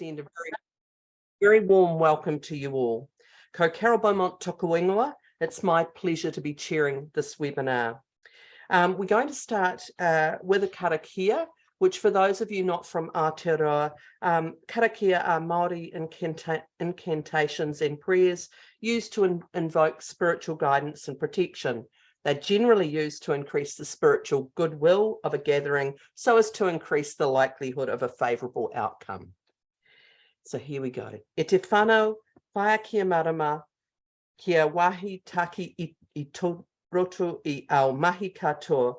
extend a very warm welcome to you all. Ko Carol Beaumont toku ingoa. It's my pleasure to be chairing this webinar. We're going to start with a karakia, which for those of you not from Aotearoa, karakia are Māori incantations and prayers used to invoke spiritual guidance and protection. They're generally used to increase the spiritual goodwill of a gathering so as to increase the likelihood of a favourable outcome. So here we go. E te whanau, whaia kia marama, kia wahi taki I torotu I ao mahi katoa,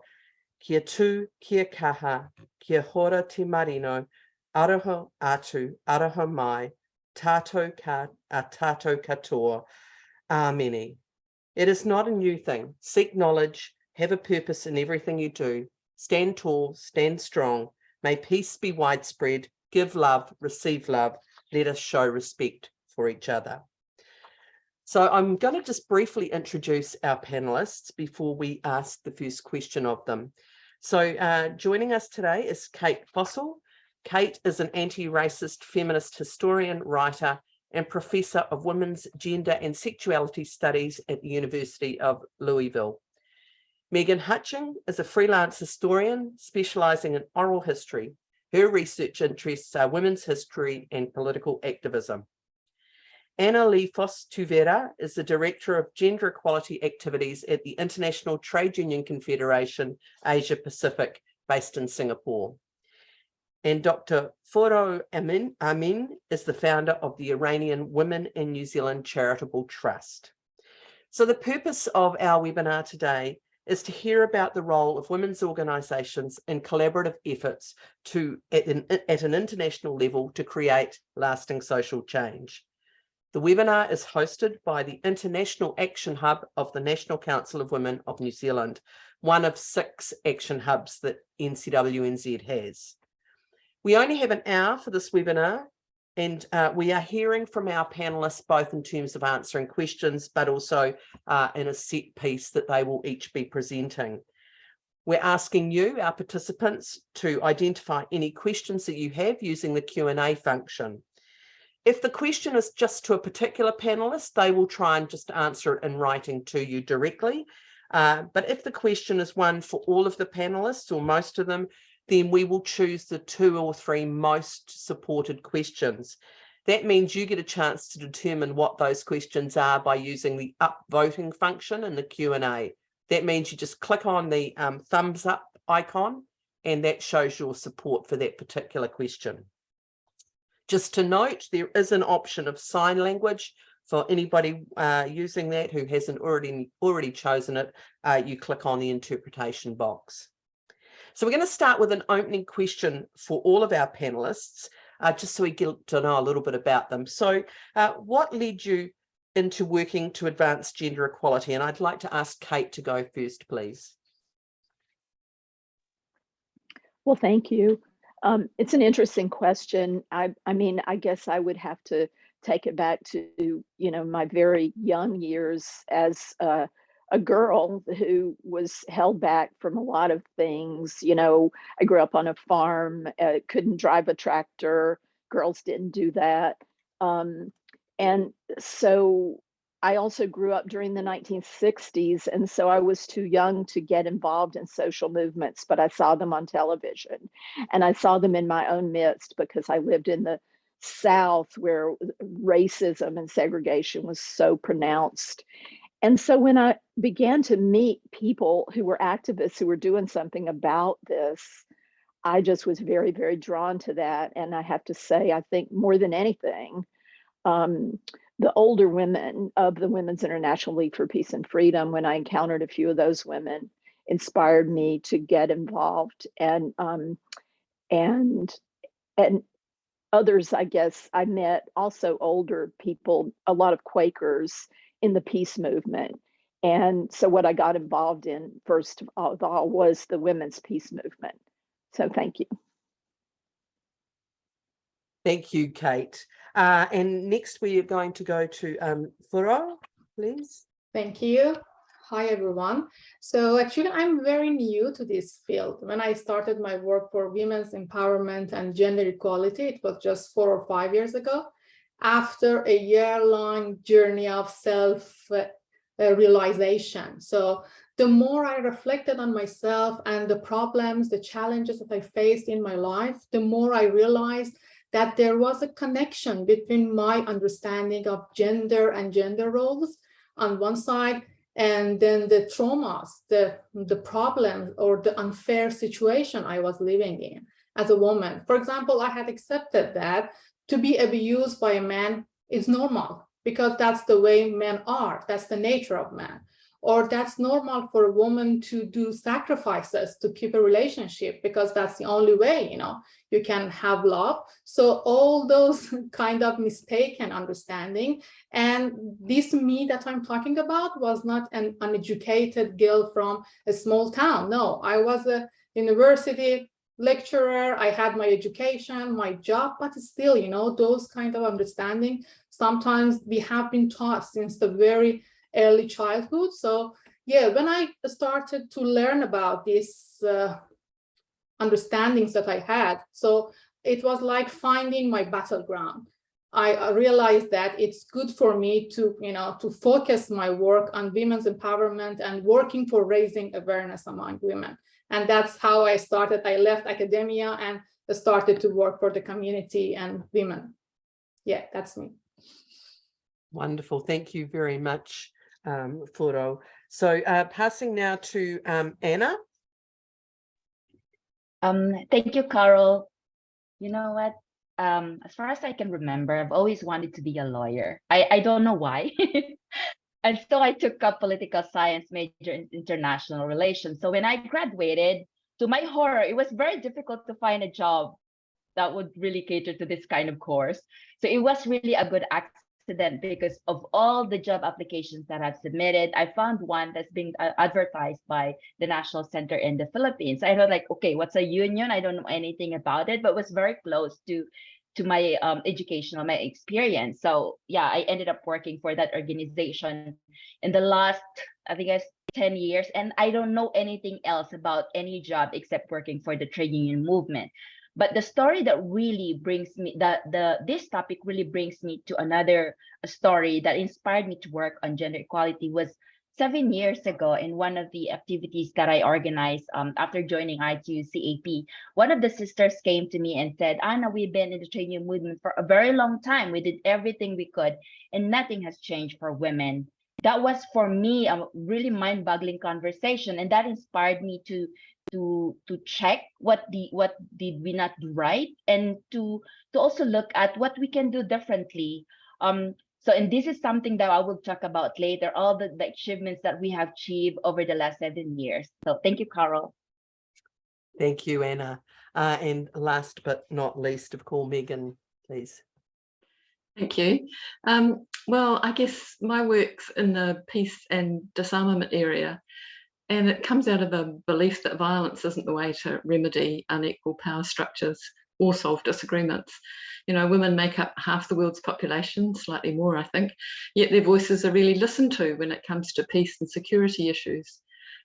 kia tū, kia kaha, kia hora te marino, aroha atu, aroha mai, tātou katoa, āmeni. It is not a new thing. Seek knowledge, have a purpose in everything you do. Stand tall, stand strong. May peace be widespread. Give love, receive love. Let us show respect for each other. So I'm going to just briefly introduce our panelists before we ask the first question of them. So joining us today is Kate Fossall. Kate is an anti-racist feminist historian, writer, and Professor of Women's Gender and Sexuality Studies at the University of Louisville. Megan Hutching is a freelance historian specialising in oral history. Her research interests are women's history and political activism. Anna Lee Foss-Tuvera is the Director of Gender Equality Activities at the International Trade Union Confederation Asia Pacific, based in Singapore. And Dr. Forough Amin is the founder of the Iranian Women in New Zealand Charitable Trust. So the purpose of our webinar today is to hear about the role of women's organisations in collaborative efforts at an international level to create lasting social change. The webinar is hosted by the International Action Hub of the National Council of Women of New Zealand, one of 6 action hubs that NCWNZ has. We only have an hour for this webinar, and we are hearing from our panelists both in terms of answering questions, but also in a set piece that they will each be presenting. We're asking you, our participants, to identify any questions that you have using the Q&A function. If the question is just to a particular panelist, they will try and just answer it in writing to you directly. But if the question is one for all of the panelists or most of them, then we will choose the 2 or 3 most supported questions. That means you get a chance to determine what those questions are by using the upvoting function in the Q&A. That means you just click on the thumbs up icon, and that shows your support for that particular question. Just to note, there is an option of sign language for anybody using that who hasn't already chosen it. You click on the interpretation box. So we're going to start with an opening question for all of our panelists, just so we get to know a little bit about them. So what led you into working to advance gender equality? And I'd like to ask Kate to go first, please. Well, thank you. It's an interesting question. I mean, I guess I would have to take it back to, my very young years as a girl who was held back from a lot of things. I grew up on a farm, couldn't drive a tractor. Girls didn't do that. And so I also grew up during the 1960s. And so I was too young to get involved in social movements, but I saw them on television and I saw them in my own midst because I lived in the South where racism and segregation was so pronounced. And so when I began to meet people who were activists who were doing something about this, I just was very, very drawn to that. And I have to say, I think more than anything, the older women of the Women's International League for Peace and Freedom, when I encountered a few of those women, inspired me to get involved. And others, I guess, I met also older people, a lot of Quakers in the peace movement. And so what I got involved in first of all was the women's peace movement. So thank you. Thank you, Kate. And next we are going to go to Forough, please. Thank you. Hi, everyone. So actually, I'm very new to this field. When I started my work for women's empowerment and gender equality, it was just 4 or 5 years ago, after a year-long journey of self-realization. So the more I reflected on myself and the problems, the challenges that I faced in my life, the more I realized that there was a connection between my understanding of gender and gender roles on one side, and then the traumas, the problems or the unfair situation I was living in as a woman. For example, I had accepted that to be abused by a man is normal because that's the way men are, that's the nature of man. Or that's normal for a woman to do sacrifices to keep a relationship because that's the only way, you can have love. So all those kind of mistaken understanding, and this me that I'm talking about was not an uneducated girl from a small town. No, I was a university lecturer. I had my education, my job, but still, those kind of understanding, sometimes we have been taught since the very early childhood. So yeah, when I started to learn about these understandings that I had, so it was like finding my battleground. I realized that it's good for me to, to focus my work on women's empowerment and working for raising awareness among women. And that's how I started. I left academia and started to work for the community and women. Yeah, that's me. Wonderful. Thank you very much, Furo. So passing now to Anna. Thank you, Carol. You know what? As far as I can remember, I've always wanted to be a lawyer. I don't know why. And so I took a political science major in international relations. So when I graduated, to my horror, it was very difficult to find a job that would really cater to this kind of course. So it was really a good accident because of all the job applications that I've submitted, I found one that's being advertised by the National Center in the Philippines. I thought like, okay, what's a union? I don't know anything about it, but it was very close to my educational, my experience. So yeah, I ended up working for that organization in the last, I think, 10 years. And I don't know anything else about any job except working for the trade union movement. But the story that really brings me, this topic really brings me to another story that inspired me to work on gender equality was 7 years ago in one of the activities that I organized after joining ITU CAP. One of the sisters came to me and said, Anna, we've been in the trade union movement for a very long time. We did everything we could and nothing has changed for women. That was for me a really mind-boggling conversation, and that inspired me to check what did we not do right, and to also look at what we can do differently. So, and this is something that I will talk about later, all the achievements that we have achieved over the last 7 years. So thank you, Carol. Thank you, Anna. And last but not least, of course, Megan, please. Thank you. Well, I guess my work's in the peace and disarmament area, and it comes out of a belief that violence isn't the way to remedy unequal power structures or solve disagreements. Women make up half the world's population, slightly more, I think, yet their voices are really listened to when it comes to peace and security issues.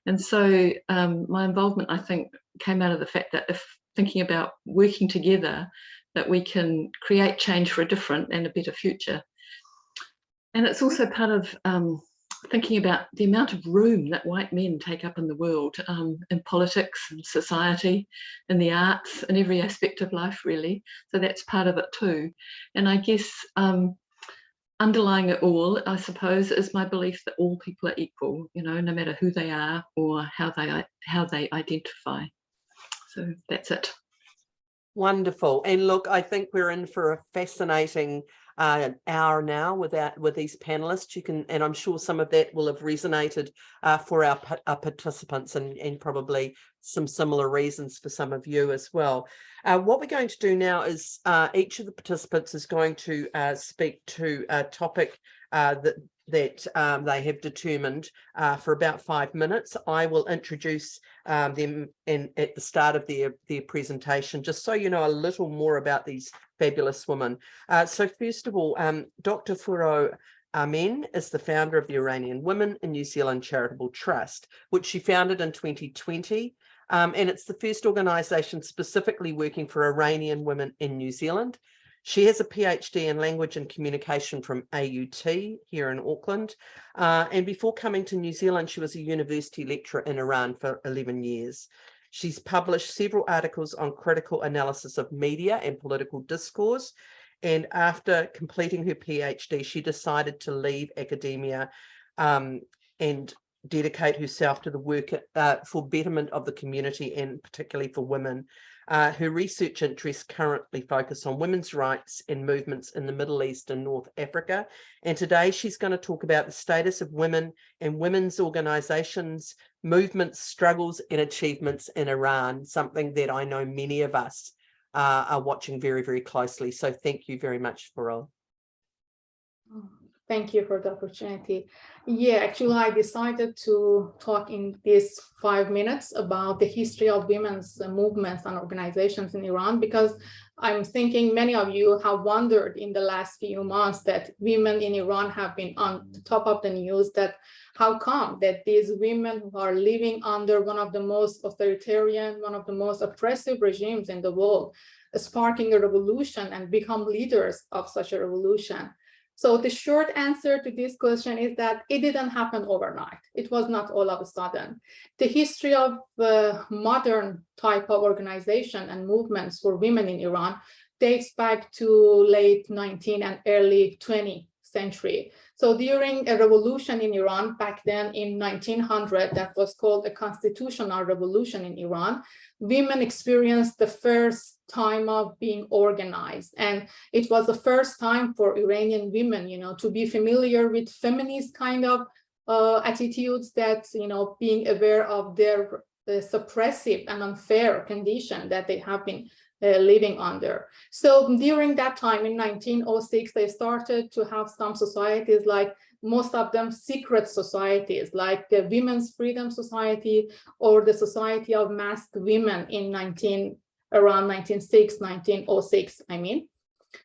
And so my involvement, I think, came out of the fact that if thinking about working together, that we can create change for a different and a better future. And it's also part of thinking about the amount of room that white men take up in the world, in politics and society, in the arts, in every aspect of life, really. So that's part of it too. And I guess underlying it all, I suppose, is my belief that all people are equal, no matter who they are or how they identify. So that's it. Wonderful. And look, I think we're in for a fascinating hour now with these panelists. You can, and I'm sure some of that will have resonated for our participants, and probably some similar reasons for some of you as well. What we're going to do now is each of the participants is going to speak to a topic that they have determined for about 5 minutes. I will introduce them at the start of their presentation, just so you know a little more about these fabulous women. So first of all, Dr. Furo, Amin is the founder of the Iranian Women in New Zealand Charitable Trust, which she founded in 2020. And it's the first organisation specifically working for Iranian women in New Zealand. She has a PhD in language and communication from AUT here in Auckland. And before coming to New Zealand, she was a university lecturer in Iran for 11 years. She's published several articles on critical analysis of media and political discourse. And after completing her PhD, she decided to leave academia and dedicate herself to the work for betterment of the community and particularly for women. Her research interests currently focus on women's rights and movements in the Middle East and North Africa. And today she's going to talk about the status of women and women's organisations, movements, struggles and achievements in Iran, something that I know many of us are watching very, very closely. So thank you very much, Farol. Thank you for the opportunity. Yeah, actually, I decided to talk in these 5 minutes about the history of women's movements and organizations in Iran, because I'm thinking many of you have wondered in the last few months that women in Iran have been on the top of the news, that how come that these women who are living under one of the most authoritarian, one of the most oppressive regimes in the world, sparking a revolution and become leaders of such a revolution. So the short answer to this question is that it didn't happen overnight. It was not all of a sudden. The history of modern type of organization and movements for women in Iran dates back to late 19th and early 20th century. So during a revolution in Iran back then in 1900, that was called a constitutional revolution in Iran, women experienced the first time of being organized. And it was the first time for Iranian women, to be familiar with feminist kind of attitudes, that, being aware of their suppressive and unfair condition that they have been living under. So during that time in 1906, they started to have some societies, like most of them secret societies, like the Women's Freedom Society or the Society of Masked Women in around 1906, I mean.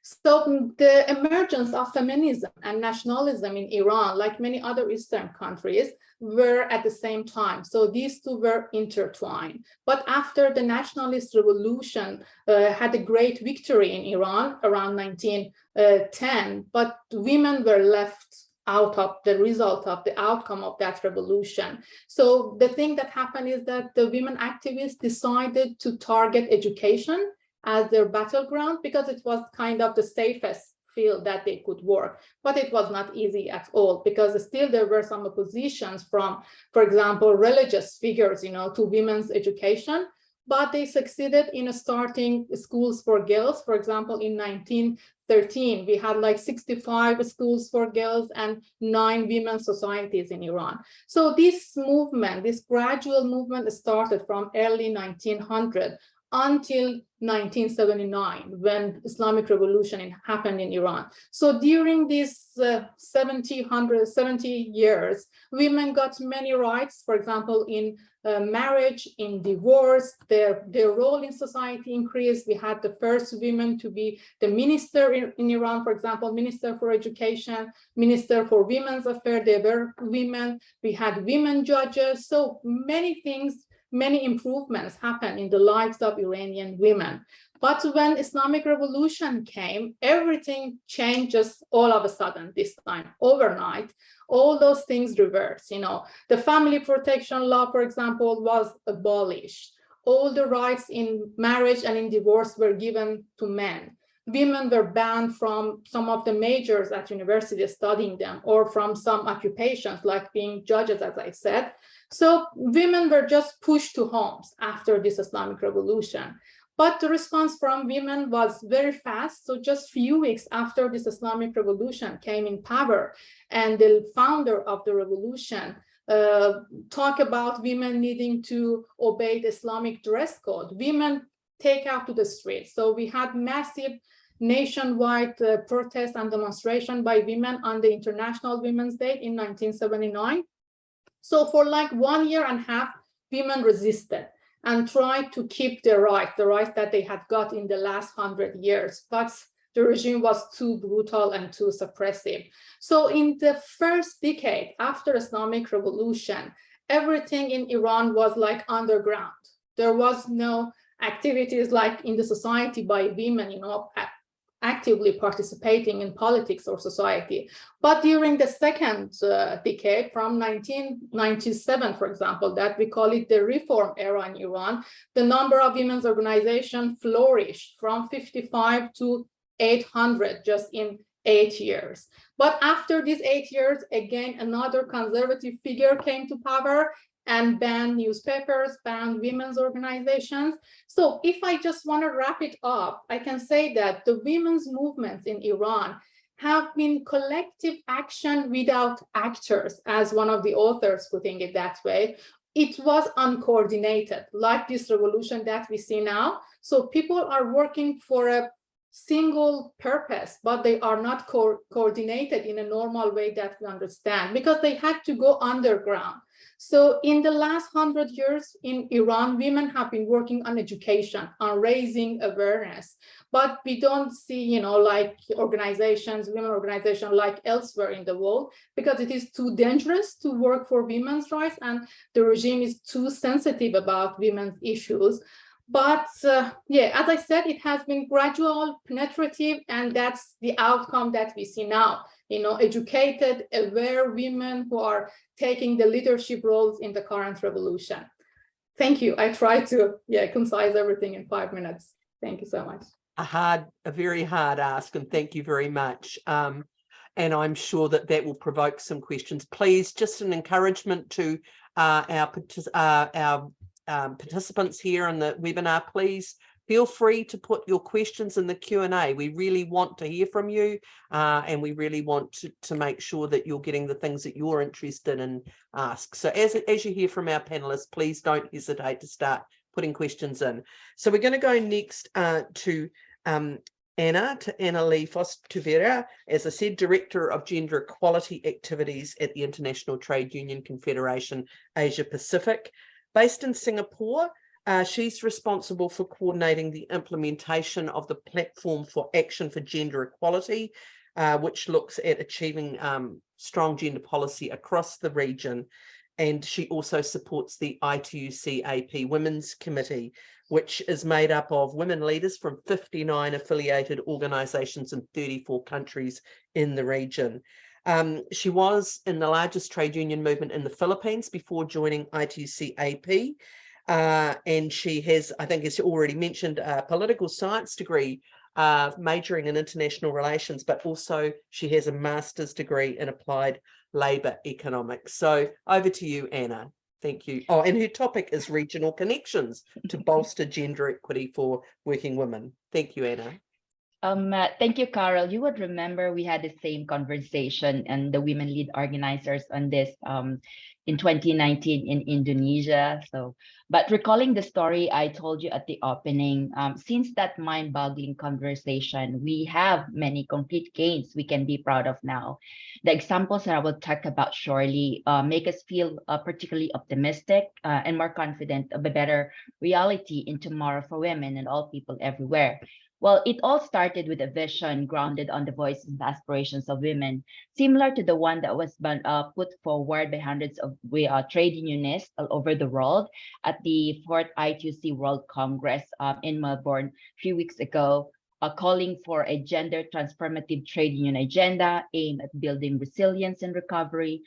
So the emergence of feminism and nationalism in Iran, like many other Eastern countries, were at the same time. So these two were intertwined. But after the nationalist revolution had a great victory in Iran around 1910, but women were left out of the result of the outcome of that revolution. So the thing that happened is that the women activists decided to target education as their battleground, because it was kind of the safest field that they could work. But it was not easy at all, because still there were some oppositions from, for example, religious figures, to women's education. But they succeeded in starting schools for girls. For example, in 1913, we had like 65 schools for girls and 9 women's societies in Iran. So this movement, this gradual movement, started from early 1900 until 1979, when Islamic Revolution happened in Iran. So during these 70 years, women got many rights, for example, in marriage, in divorce, their role in society increased. We had the first women to be the minister in Iran, for example, minister for education, minister for women's affairs, they were women. We had women judges, so many things, many improvements happened in the lives of Iranian women. But when Islamic Revolution came, everything changes all of a sudden this time, overnight. All those things reversed. The family protection law, for example, was abolished. All the rights in marriage and in divorce were given to men. Women were banned from some of the majors at university studying them, or from some occupations like being judges, as I said. So women were just pushed to homes after this Islamic Revolution. But the response from women was very fast. So just few weeks after this Islamic Revolution came in power, and the founder of the revolution talk about women needing to obey the Islamic dress code, women take out to the streets. So we had massive nationwide protest and demonstration by women on the International Women's Day in 1979. So for like 1.5 years, women resisted and tried to keep their rights, the rights that they had got in the last 100 years. But the regime was too brutal and too suppressive. So in the first decade after Islamic Revolution, everything in Iran was like underground. There was no activities like in the society by women, actively participating in politics or society. But during the second decade, from 1997, for example, that we call it the reform era in Iran, the number of women's organizations flourished from 55 to 800 just in 8 years. But after these 8 years, again, another conservative figure came to power and banned newspapers, banned women's organizations. So if I just want to wrap it up, I can say that the women's movements in Iran have been collective action without actors, as one of the authors putting it that way. It was uncoordinated, like this revolution that we see now. So people are working for a single purpose, but they are not coordinated in a normal way that we understand, because they had to go underground. So in the last 100 years in Iran, women have been working on education, on raising awareness, but we don't see, like organizations, women organizations like elsewhere in the world, because it is too dangerous to work for women's rights and the regime is too sensitive about women's issues. But yeah, as I said, it has been gradual, penetrative, and that's the outcome that we see now. Educated, aware women who are taking the leadership roles in the current revolution. Thank you. I tried to concise everything in 5 minutes. Thank you so much. A very hard ask, and thank you very much. And I'm sure that will provoke some questions. Please, just an encouragement to our participants here in the webinar, please feel free to put your questions in the Q&A. We really want to hear from you, and we really want to make sure that you're getting the things that you're interested in ask. So as you hear from our panelists, please don't hesitate to start putting questions in. So we're going to go next to Anna Lee Foster-Vera, as I said, Director of Gender Equality Activities at the International Trade Union Confederation Asia Pacific. Based in Singapore, she's responsible for coordinating the implementation of the Platform for Action for Gender Equality, which looks at achieving strong gender policy across the region. And she also supports the ITUC-AP Women's Committee, which is made up of women leaders from 59 affiliated organisations in 34 countries in the region. She was in the largest trade union movement in the Philippines before joining ITUC-AP. And she has, I think as you already mentioned, a political science degree, majoring in international relations, but also she has a master's degree in applied labour economics. So over to you, Anna. Thank you. Oh, and her topic is regional connections to bolster gender equity for working women. Thank you, Anna. Thank you, Carol. You would remember we had the same conversation and the women lead organizers on this in 2019 in Indonesia. But recalling the story I told you at the opening, since that mind-boggling conversation, we have many concrete gains we can be proud of now. The examples that I will talk about shortly make us feel particularly optimistic and more confident of a better reality in tomorrow for women and all people everywhere. Well, it all started with a vision grounded on the voices and aspirations of women, similar to the one that was put forward by hundreds of trade unionists all over the world at the 4th ITUC World Congress in Melbourne 3 weeks ago, calling for a gender transformative trade union agenda aimed at building resilience and recovery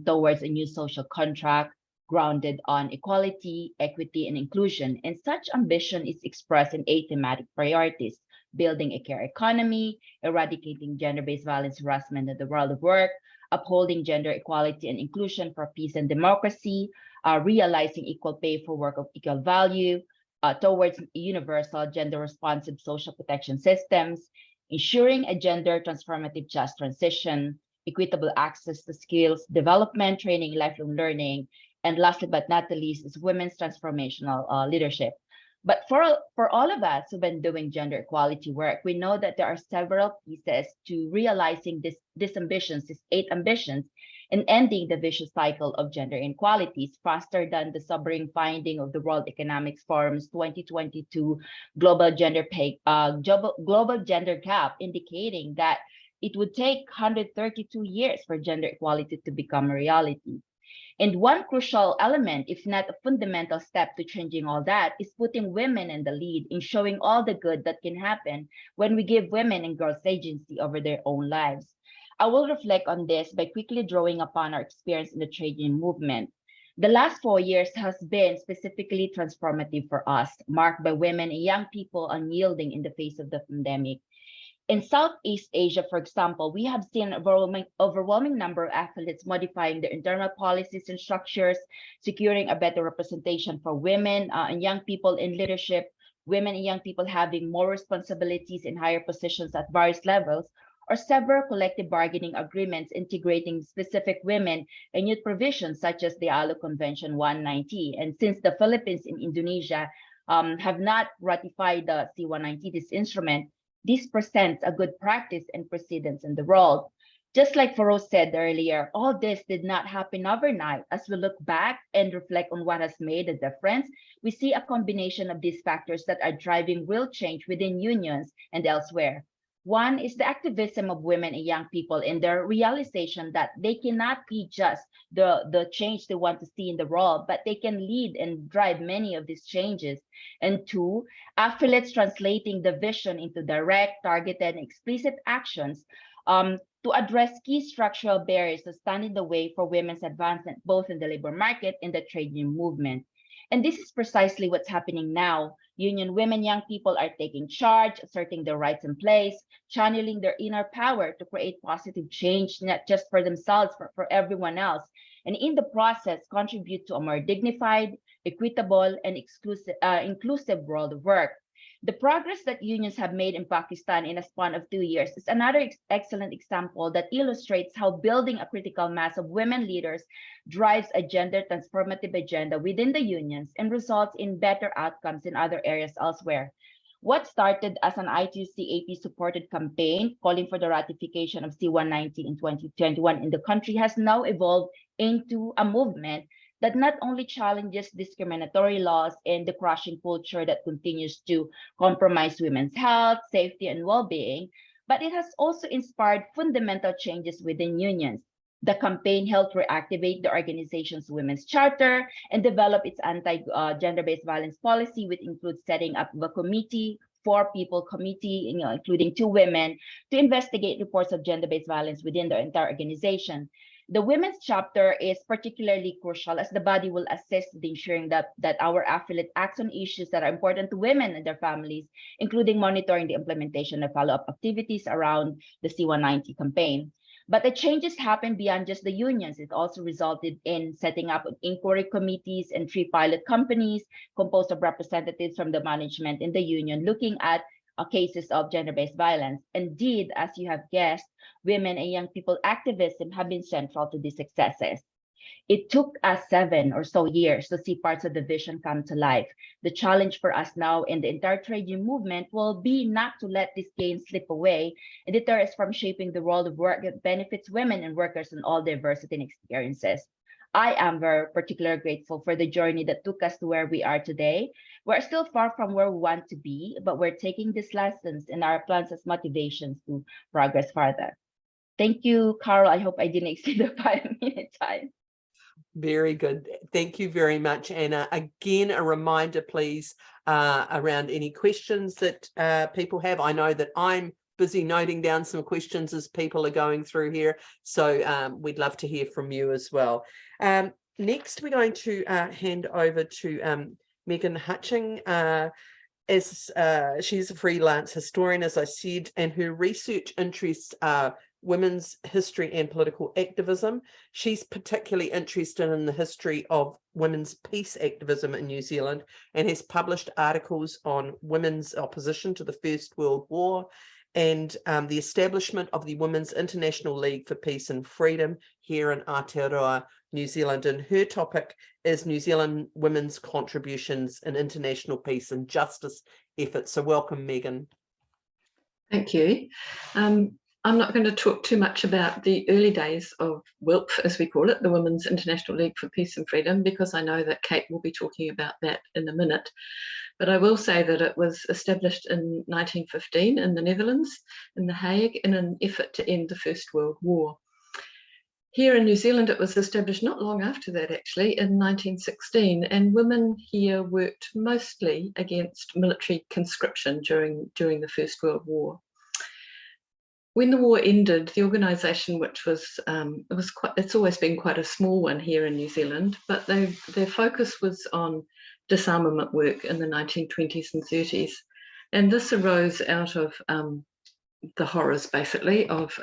towards a new social contract grounded on equality, equity, and inclusion. And such ambition is expressed in 8 thematic priorities: building a care economy, eradicating gender-based violence, harassment in the world of work, upholding gender equality and inclusion for peace and democracy, realizing equal pay for work of equal value, towards universal gender-responsive social protection systems, ensuring a gender transformative just transition, equitable access to skills, development, training, lifelong learning, and lastly but not the least is women's transformational leadership. But for all of us who've been doing gender equality work, we know that there are several pieces to realizing these ambitions, these 8 ambitions, and ending the vicious cycle of gender inequalities faster than the sobering finding of the World Economic Forum's 2022 global gender gap, indicating that it would take 132 years for gender equality to become a reality. And one crucial element, if not a fundamental step to changing all that, is putting women in the lead in showing all the good that can happen when we give women and girls agency over their own lives. I will reflect on this by quickly drawing upon our experience in the trade union movement. The last 4 years has been specifically transformative for us, marked by women and young people unyielding in the face of the pandemic. In Southeast Asia, for example, we have seen an overwhelming number of athletes modifying their internal policies and structures, securing a better representation for women and young people in leadership, women and young people having more responsibilities in higher positions at various levels, or several collective bargaining agreements integrating specific women and youth provisions such as the ILO Convention 190. And since the Philippines and Indonesia have not ratified the C190, this instrument, this presents a good practice and precedence in the world. Just like Feroz said earlier, all this did not happen overnight. As we look back and reflect on what has made a difference, we see a combination of these factors that are driving real change within unions and elsewhere. One is the activism of women and young people in their realization that they cannot be just the change they want to see in the world, but they can lead and drive many of these changes. And two, athletes translating the vision into direct, targeted, and explicit actions to address key structural barriers that stand in the way for women's advancement, both in the labor market and the trade union movement. And this is precisely what's happening now. Union women, young people are taking charge, asserting their rights in place, channeling their inner power to create positive change, not just for themselves, but for everyone else. And in the process, contribute to a more dignified, equitable, and inclusive world of work. The progress that unions have made in Pakistan in a span of 2 years is another excellent example that illustrates how building a critical mass of women leaders drives a gender transformative agenda within the unions and results in better outcomes in other areas elsewhere. What started as an ITUC-AP supported campaign calling for the ratification of C190 in 2021 in the country has now evolved into a movement that not only challenges discriminatory laws and the crushing culture that continues to compromise women's health, safety, and well-being, but it has also inspired fundamental changes within unions. The campaign helped reactivate the organization's women's charter and develop its anti-gender-based violence policy, which includes setting up a committee, 4-people committee, including 2 women, to investigate reports of gender-based violence within the entire organization. The women's chapter is particularly crucial as the body will assist in ensuring that our affiliate acts on issues that are important to women and their families, including monitoring the implementation of follow-up activities around the C190 campaign. But the changes happened beyond just the unions. It also resulted in setting up inquiry committees and 3 pilot companies composed of representatives from the management in the union looking at cases of gender-based violence. Indeed, as you have guessed, women and young people activism have been central to these successes. It took us 7 or so years to see parts of the vision come to life. The challenge for us now in the entire trade union movement will be not to let these gains slip away and deter us from shaping the world of work that benefits women and workers in all diversity and experiences. I am very particularly grateful for the journey that took us to where we are today. We're still far from where we want to be, but we're taking these lessons and our plans as motivations to progress further. Thank you, Carol. I hope I didn't exceed the 5-minute time. Very good. Thank you very much, Anna. Again, a reminder, please, around any questions that people have. I know that I'm busy noting down some questions as people are going through here, so we'd love to hear from you as well. Next, we're going to hand over to Megan Hutching. As she's a freelance historian, as I said, and her research interests are women's history and political activism. She's particularly interested in the history of women's peace activism in New Zealand and has published articles on women's opposition to the First World War and the establishment of the Women's International League for Peace and Freedom here in Aotearoa, New Zealand. And her topic is New Zealand women's contributions in international peace and justice efforts. So welcome, Megan. Thank you. I'm not going to talk too much about the early days of WILPF, as we call it, the Women's International League for Peace and Freedom, because I know that Kate will be talking about that in a minute. But I will say that it was established in 1915 in the Netherlands, in The Hague, in an effort to end the First World War. Here in New Zealand, it was established not long after that, actually, in 1916, and women here worked mostly against military conscription during the First World War. When the war ended, the organisation, which was it's always been quite a small one here in New Zealand, but their focus was on disarmament work in the 1920s and 30s, and this arose out of the horrors, basically, of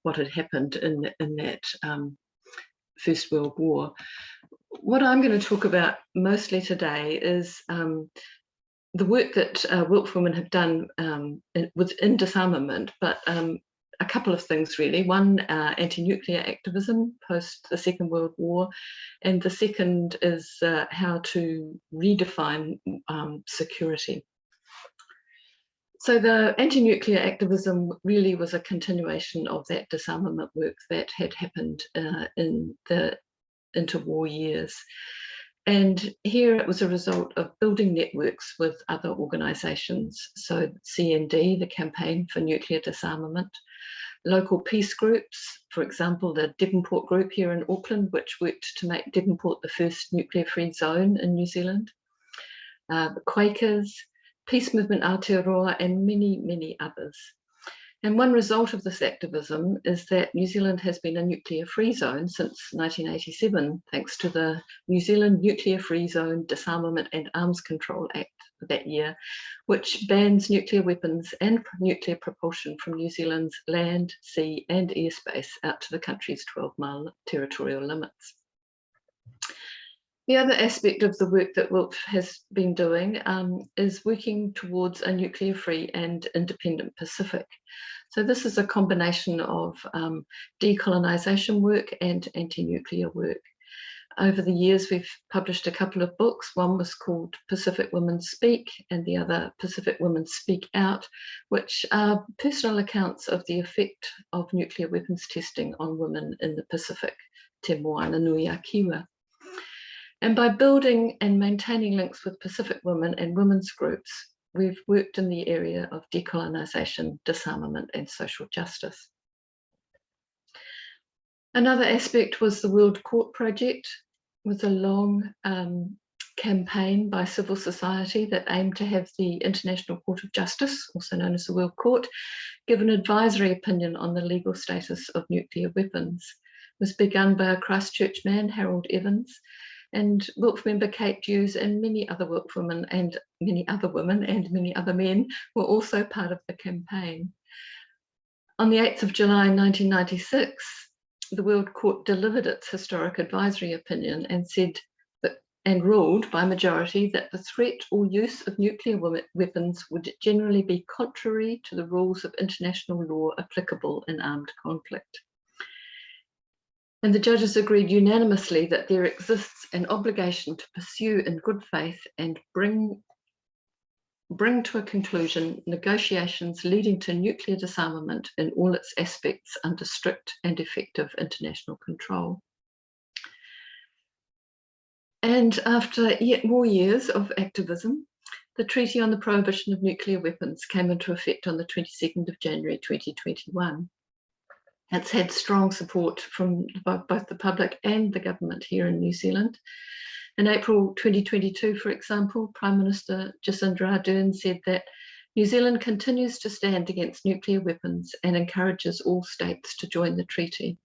what had happened in that First World War. What I'm going to talk about mostly today is the work that WILPF women have done within disarmament, but a couple of things really. One, anti-nuclear activism post the Second World War, and the second is how to redefine security. So the anti-nuclear activism really was a continuation of that disarmament work that had happened in the interwar years. And here it was a result of building networks with other organisations. So CND, the Campaign for Nuclear Disarmament, local peace groups, for example, the Devonport group here in Auckland, which worked to make Devonport the first nuclear-free zone in New Zealand, the Quakers, Peace Movement Aotearoa, and many, many others. And one result of this activism is that New Zealand has been a nuclear-free zone since 1987, thanks to the New Zealand Nuclear-Free Zone Disarmament and Arms Control Act that year, which bans nuclear weapons and nuclear propulsion from New Zealand's land, sea, and airspace out to the country's 12-mile territorial limits. The other aspect of the work that WILPF has been doing is working towards a nuclear-free and independent Pacific. So this is a combination of decolonisation work and anti-nuclear work. Over the years, we've published a couple of books. One was called Pacific Women Speak, and the other Pacific Women Speak Out, which are personal accounts of the effect of nuclear weapons testing on women in the Pacific, Te Moana Nui a Kiwa. And by building and maintaining links with Pacific women and women's groups, we've worked in the area of decolonisation, disarmament, and social justice. Another aspect was the World Court Project, with a long campaign by civil society that aimed to have the International Court of Justice, also known as the World Court, give an advisory opinion on the legal status of nuclear weapons. It was begun by a Christchurch man, Harold Evans, and WILPF member Kate Hughes and many other WILPF women and many other women and many other men were also part of the campaign. On the 8th of July 1996, the World Court delivered its historic advisory opinion and said that, and ruled by majority, that the threat or use of nuclear weapons would generally be contrary to the rules of international law applicable in armed conflict. And the judges agreed unanimously that there exists an obligation to pursue in good faith and bring to a conclusion negotiations leading to nuclear disarmament in all its aspects under strict and effective international control. And after yet more years of activism, the Treaty on the Prohibition of Nuclear Weapons came into effect on the 22nd of January 2021. It's had strong support from both the public and the government here in New Zealand. In April 2022, for example, Prime Minister Jacinda Ardern said that New Zealand continues to stand against nuclear weapons and encourages all states to join the treaty.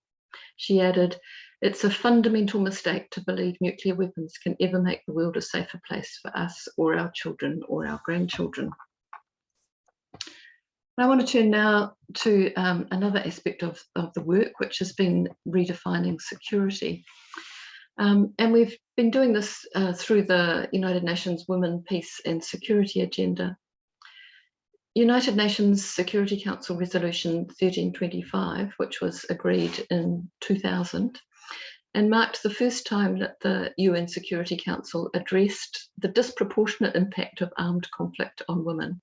She added, "It's a fundamental mistake to believe nuclear weapons can ever make the world a safer place for us or our children or our grandchildren." I want to turn now to another aspect of the work, which has been redefining security. And we've been doing this through the United Nations Women, Peace and Security Agenda. United Nations Security Council Resolution 1325, which was agreed in 2000, and marked the first time that the UN Security Council addressed the disproportionate impact of armed conflict on women.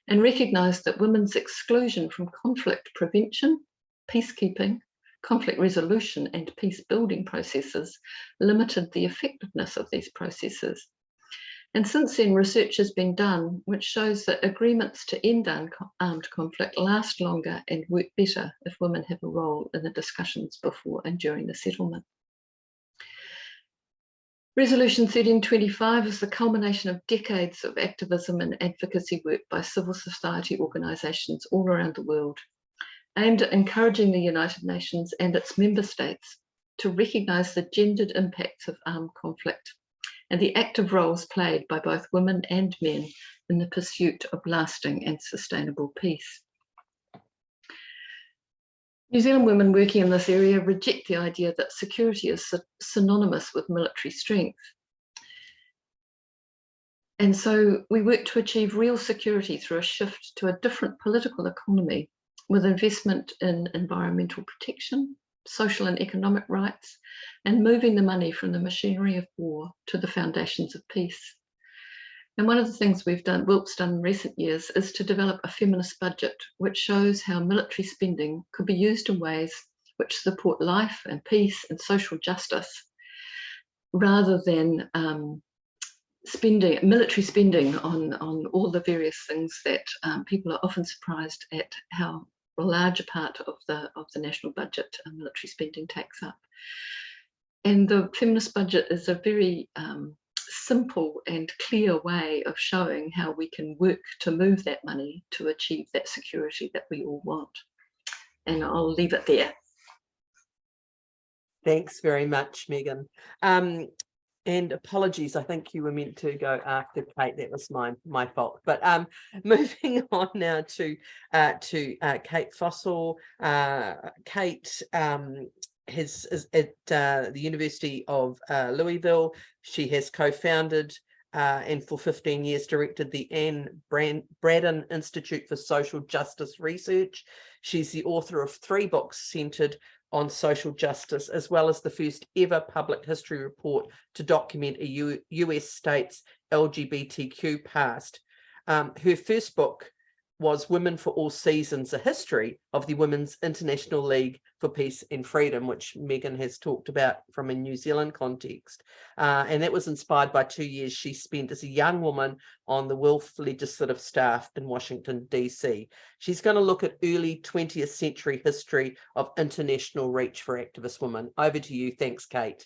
and recognised that women's exclusion from conflict prevention, peacekeeping, conflict resolution and peace building processes limited the effectiveness of these processes. And since then, research has been done which shows that agreements to end armed conflict last longer and work better if women have a role in the discussions before and during the settlement. Resolution 1325 is the culmination of decades of activism and advocacy work by civil society organisations all around the world, aimed at encouraging the United Nations and its member states to recognise the gendered impacts of armed conflict and the active roles played by both women and men in the pursuit of lasting and sustainable peace. New Zealand women working in this area reject the idea that security is synonymous with military strength. And so we work to achieve real security through a shift to a different political economy with investment in environmental protection, social and economic rights, and moving the money from the machinery of war to the foundations of peace. And one of the things WILP's done in recent years is to develop a feminist budget which shows how military spending could be used in ways which support life and peace and social justice, rather than military spending on all the various things that people are often surprised at how large a part of the national budget military spending takes up. And the feminist budget is a very simple and clear way of showing how we can work to move that money to achieve that security that we all want. And I'll leave it there. Thanks very much, Megan. And apologies, I think you were meant to go after Kate. That was my fault. But moving on now to Kate Fossall. Kate is at the University of Louisville. She has co-founded and for 15 years directed the Anne Braddon Institute for Social Justice Research. She's the author of 3 books centred on social justice, as well as the first ever public history report to document a US state's LGBTQ past. Her first book was Women for All Seasons, a history of the Women's International League for Peace and Freedom, which Megan has talked about from a New Zealand context. And that was inspired by 2 years she spent as a young woman on the WILF legislative staff in Washington, DC. She's going to look at early 20th century history of international reach for activist women. Over to you. Thanks, Kate.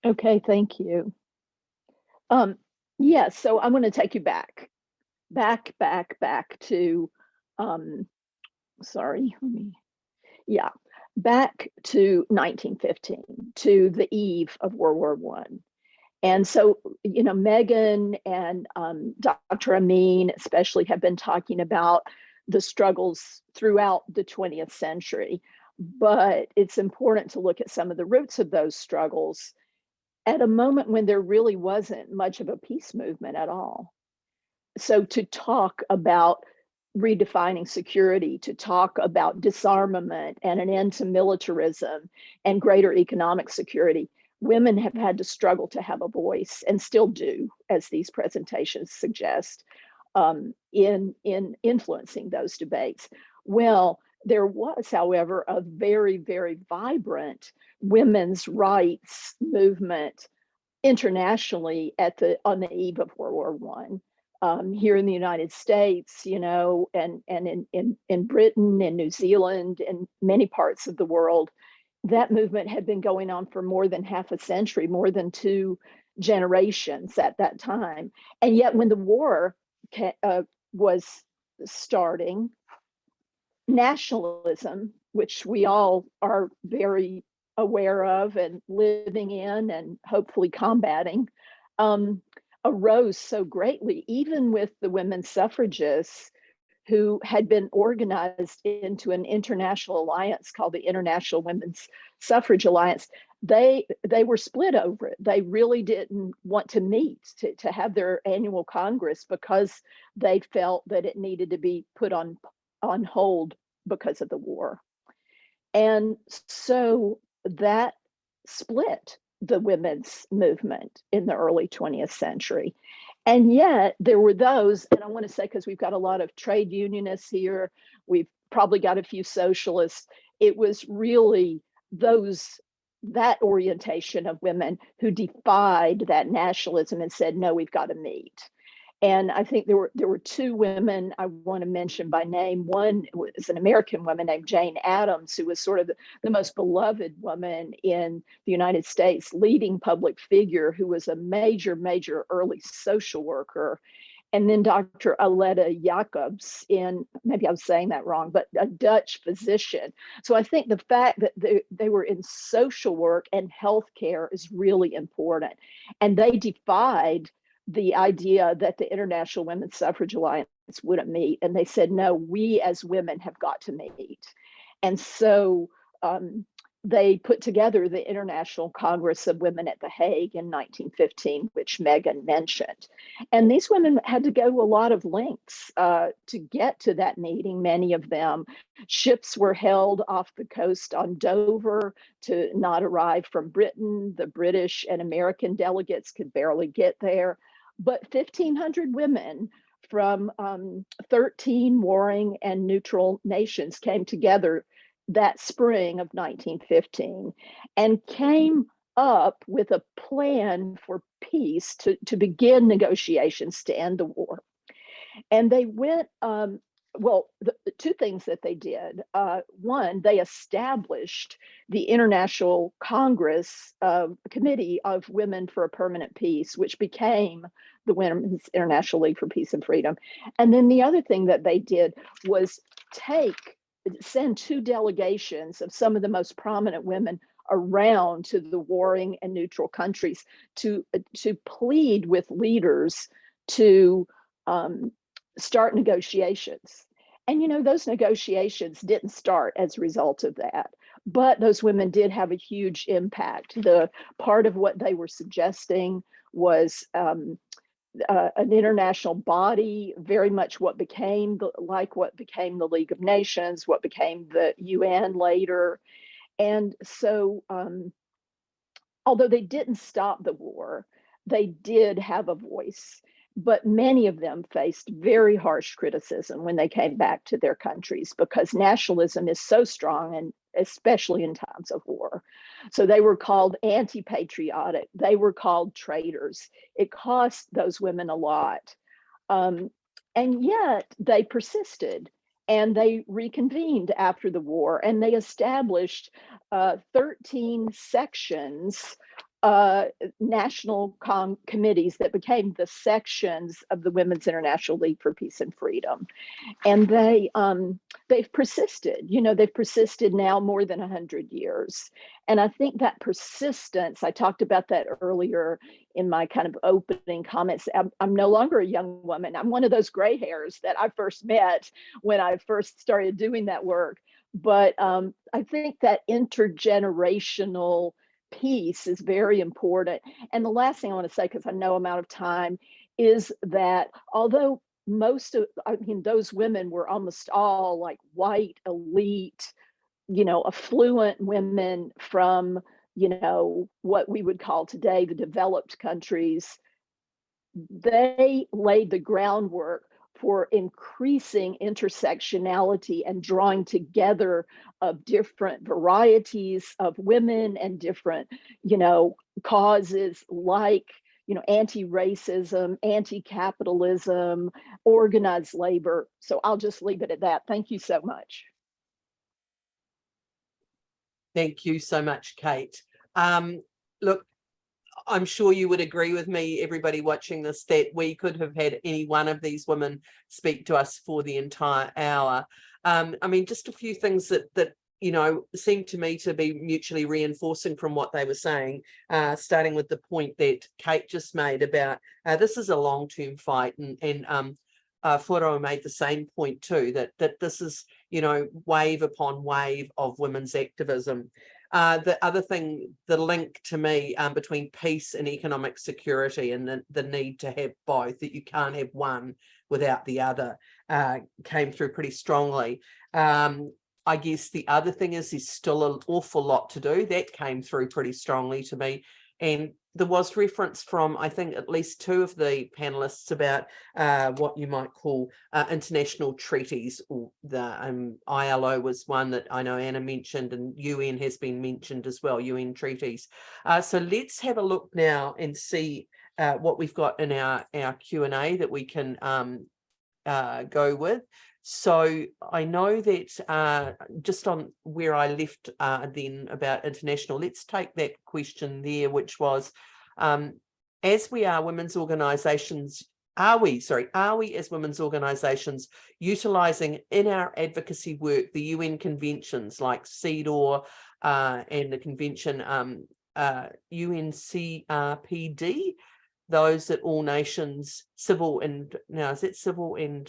Okay, thank you. Yes, so I'm going to take you back to, back to 1915, to the eve of World War I. And so, you know, Megan and Dr. Amin especially have been talking about the struggles throughout the 20th century, but it's important to look at some of the roots of those struggles at a moment when there really wasn't much of a peace movement at all. So to talk about redefining security, to talk about disarmament and an end to militarism and greater economic security, women have had to struggle to have a voice, and still do, as these presentations suggest, in influencing those debates. Well, there was, however, a very, very vibrant women's rights movement internationally on the eve of World War I. Here in the United States, you know, and in Britain and New Zealand and many parts of the world, that movement had been going on for more than half a century, more than 2 generations at that time. And yet when the war was starting, nationalism, which we all are very aware of and living in and hopefully combating, arose so greatly, even with the women suffragists who had been organized into an international alliance called the International Women's Suffrage Alliance. They were split over it. They really didn't want to meet to have their annual Congress because they felt that it needed to be put on hold because of the war. And so that split the women's movement in the early 20th century. And yet there were those, and I want to say, because we've got a lot of trade unionists here, we've probably got a few socialists, it was really that orientation of women who defied that nationalism and said, no, we've got to meet. And I think there were two women I want to mention by name. One was an American woman named Jane Addams, who was sort of the most beloved woman in the United States, leading public figure, who was a major, major early social worker. And then Dr. Aletta Jacobs, maybe I'm saying that wrong, but a Dutch physician. So I think the fact that they were in social work and healthcare is really important. And they defied the idea that the International Women's Suffrage Alliance wouldn't meet. And they said, no, we as women have got to meet. And so they put together the International Congress of Women at The Hague in 1915, which Megan mentioned. And these women had to go a lot of lengths to get to that meeting, many of them. Ships were held off the coast on Dover to not arrive from Britain. The British and American delegates could barely get there. But 1,500 women from 13 warring and neutral nations came together that spring of 1915 and came up with a plan for peace to begin negotiations to end the war. And they went, the two things that they did. One, they established the International Congress Committee of Women for a Permanent Peace, which became the Women's International League for Peace and Freedom. And then the other thing that they did was send two delegations of some of the most prominent women around to the warring and neutral countries to plead with leaders to start negotiations. And, those negotiations didn't start as a result of that, but those women did have a huge impact. The part of what they were suggesting was an international body, very much what became the League of Nations, what became the UN later. And so, although they didn't stop the war, they did have a voice. But many of them faced very harsh criticism when they came back to their countries because nationalism is so strong, and especially in times of war. So they were called anti-patriotic. They were called traitors. It cost those women a lot. And yet they persisted and they reconvened after the war, and they established 13 sections, national committees that became the sections of the Women's International League for Peace and Freedom. And they've persisted. They've persisted now more than 100 years. And I think that persistence, I talked about that earlier in my kind of opening comments. I'm no longer a young woman. I'm one of those gray hairs that I first met when I first started doing that work. But I think that intergenerational piece is very important. And the last thing I want to say, because I know I'm out of time, is that although those women were almost all like white, elite, affluent women from, what we would call today the developed countries, they laid the groundwork for increasing intersectionality and drawing together of different varieties of women and different, causes like, anti-racism, anti-capitalism, organized labor. So I'll just leave it at that. Thank you so much. Thank you so much, Kate. Look, I'm sure you would agree with me, everybody watching this, that we could have had any one of these women speak to us for the entire hour. Just a few things that seemed to me to be mutually reinforcing from what they were saying, starting with the point that Kate just made about this is a long-term fight, and Furo made the same point too, that this is, wave upon wave of women's activism. The other thing, the link to me between peace and economic security, and the need to have both, that you can't have one without the other, came through pretty strongly. I guess the other thing is there's still an awful lot to do. That came through pretty strongly to me. And there was reference from, I think, at least two of the panelists about what you might call international treaties. Or the ILO was one that I know Anna mentioned, and UN has been mentioned as well, UN treaties. So let's have a look now and see what we've got in our Q&A that we can go with. So I know that just on where I left then about international, let's take that question there, which was, as we are women's organisations, are we as women's organisations utilising in our advocacy work the UN conventions like CEDAW and the convention UNCRPD, those that all nations, civil and, now is it civil and,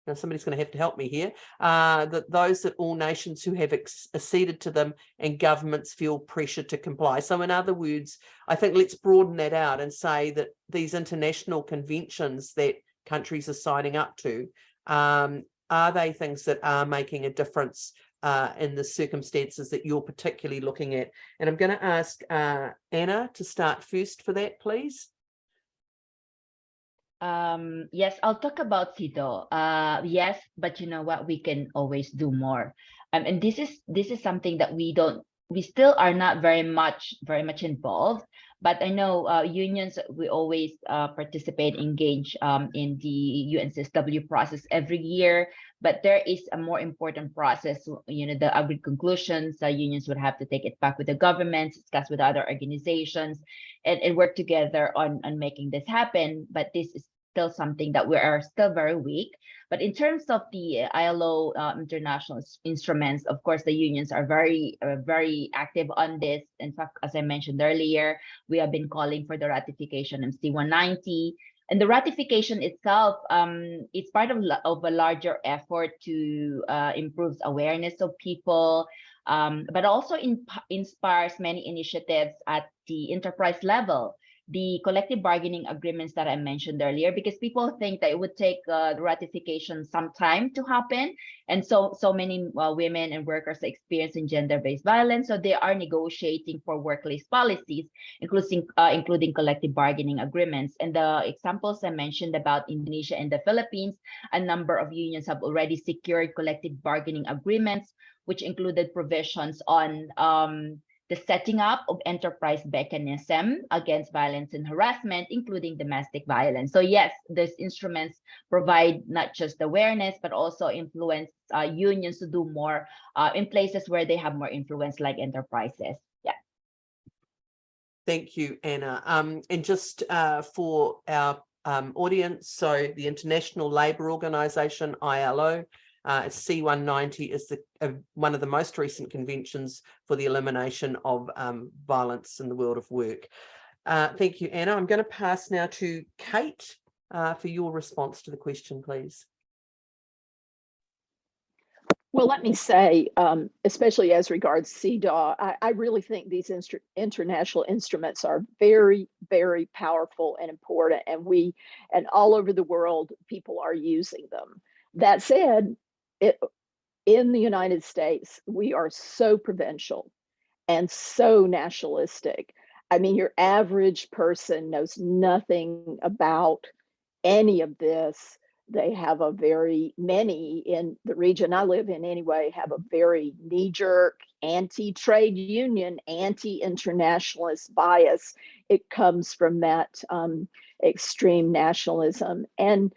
now somebody's going to have to help me here, that those that all nations who have acceded to them and governments feel pressure to comply. So in other words, I think let's broaden that out and say that these international conventions that countries are signing up to, are they things that are making a difference in the circumstances that you're particularly looking at? And I'm going to ask Anna to start first for that, please. Yes, I'll talk about CEDAW. Yes, but you know what, we can always do more. And this is something that we still are not very much involved. But I know unions, we always participate, engage in the UNCSW process every year. But there is a more important process, you know, the agreed conclusions. Unions would have to take it back with the government, discuss with other organizations, and work together on making this happen. But this is still something that we are still very weak. But in terms of the ILO international instruments, of course, the unions are very active on this. In fact, as I mentioned earlier, we have been calling for the ratification of C-190. And the ratification itself, it's part of a larger effort to improve awareness of people, but also inspires many initiatives at the enterprise level. The collective bargaining agreements that I mentioned earlier, because people think that it would take the ratification some time to happen. And so many women and workers are experiencing gender-based violence. So they are negotiating for workplace policies, including collective bargaining agreements. And the examples I mentioned about Indonesia and the Philippines, a number of unions have already secured collective bargaining agreements, which included provisions on the setting up of enterprise mechanism against violence and harassment, including domestic violence. So yes, these instruments provide not just awareness, but also influence unions to do more in places where they have more influence, like enterprises. Yeah. Thank you, Anna. And just for our audience, so the International Labour Organization, ILO, C-190 is one of the most recent conventions for the elimination of violence in the world of work. Thank you, Anna. I'm going to pass now to Kate for your response to the question, please. Well, let me say, especially as regards CEDAW, I really think these international instruments are very, very powerful and important, and all over the world, people are using them. That said, in the United States, we are so provincial and so nationalistic. I mean, your average person knows nothing about any of this. They have many in the region I live in anyway, have a very knee-jerk, anti-trade union, anti-internationalist bias. It comes from that extreme nationalism. And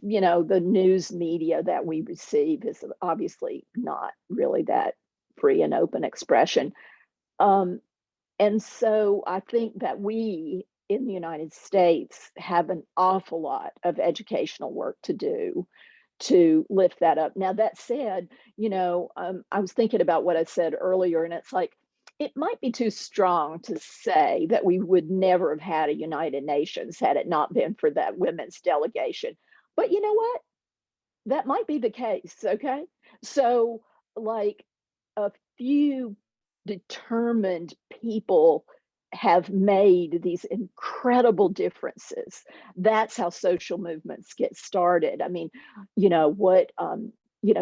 you know, the news media that we receive is obviously not really that free and open expression. And so I think that we in the United States have an awful lot of educational work to do to lift that up. Now, that said, you know, I was thinking about what I said earlier, and it's like, it might be too strong to say that we would never have had a United Nations had it not been for that women's delegation. But you know what? That might be the case, okay? So like a few determined people have made these incredible differences. That's how social movements get started. I mean, you know, what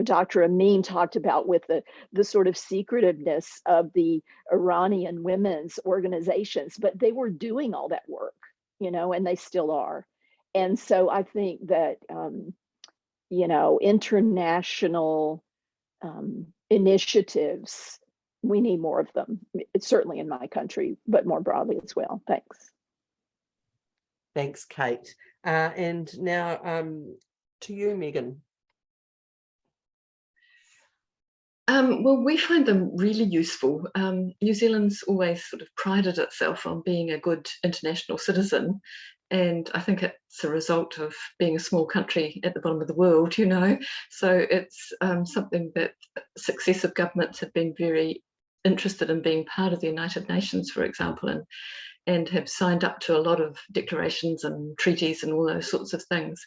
Dr. Amin talked about with the sort of secretiveness of the Iranian women's organizations, but they were doing all that work, and they still are. And so I think that, international initiatives, we need more of them. It's certainly in my country, but more broadly as well. Thanks. Thanks, Kate. And now to you, Megan. Well, we find them really useful. New Zealand's always sort of prided itself on being a good international citizen. And I think it's a result of being a small country at the bottom of the world, So it's something that successive governments have been very interested in being part of the United Nations, for example, and have signed up to a lot of declarations and treaties and all those sorts of things.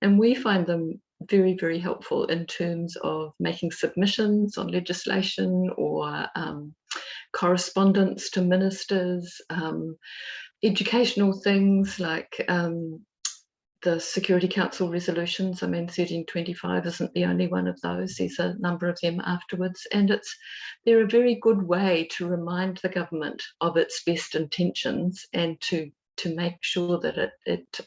And we find them very, very helpful in terms of making submissions on legislation or correspondence to ministers, educational things like the Security Council resolutions. 1325 isn't the only one of those. There's a number of them afterwards. And they're a very good way to remind the government of its best intentions and to make sure that it